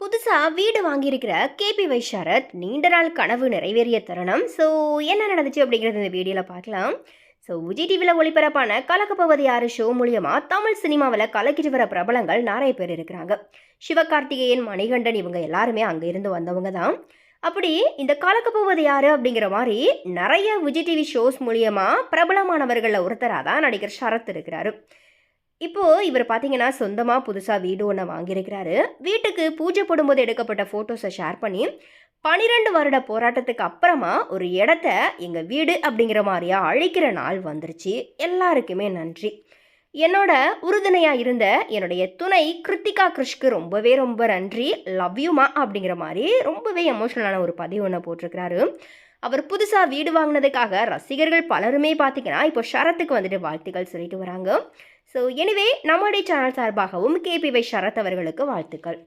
புதுசா வீடு வாங்கியிருக்கிற கேபி சரத் நீண்ட நாள் கனவு நிறைவேறிய தருணம். ஸோ என்ன நடந்துச்சு அப்படிங்கிறது இந்த வீடியோவில் பார்க்கலாம். ஸோ விஜய் டிவியில் ஒளிபரப்பான கலக்கப்போவது யாரு ஷோ மூலியமா தமிழ் சினிமாவில் கலக்கிட்டு வர பிரபலங்கள் நிறைய பேர் இருக்கிறாங்க. சிவகார்த்திகேயன், மணிகண்டன் இவங்க எல்லாருமே அங்கே இருந்து வந்தவங்க தான். அப்படி இந்த கலக்கப்போவது யாரு அப்படிங்கிற மாதிரி நிறைய விஜய் டிவி ஷோஸ் மூலியமா பிரபலமானவர்களில் ஒருத்தராக தான் நடிகர் சரத் இருக்கிறாரு. இப்போது இவர் பார்த்தீங்கன்னா சொந்தமாக புதுசாக வீடு ஒன்று வாங்கியிருக்கிறாரு. வீட்டுக்கு பூஜை போடும்போது எடுக்கப்பட்ட ஃபோட்டோஸை ஷேர் பண்ணி 12 வருட போராட்டத்துக்கு அப்புறமா ஒரு இடத்த எங்கள் வீடு அப்படிங்கிற மாதிரியா அழிக்கிற நாள் வந்துருச்சு. எல்லாருக்குமே நன்றி. என்னோட உறுதுணையாக இருந்த என்னுடைய துணை கிருத்திகா கிருஷ்க்கு ரொம்பவே ரொம்ப நன்றி. லவ் யூமா அப்படிங்கிற மாதிரி ரொம்பவே எமோஷனலான ஒரு பதிவு ஒன்று போட்டிருக்கிறாரு. அவர் புதுசாக வீடு வாங்கினதுக்காக ரசிகர்கள் பலருமே பார்த்தீங்கன்னா இப்போ ஷரத்துக்கு வந்துட்டு வாழ்த்துக்கள் சொல்லிட்டு வராங்க. ஸோ எனிவே நம்முடைய சேனல் சார்பாகவும் கேபி சரத் அவர்களுக்கு வாழ்த்துக்கள்.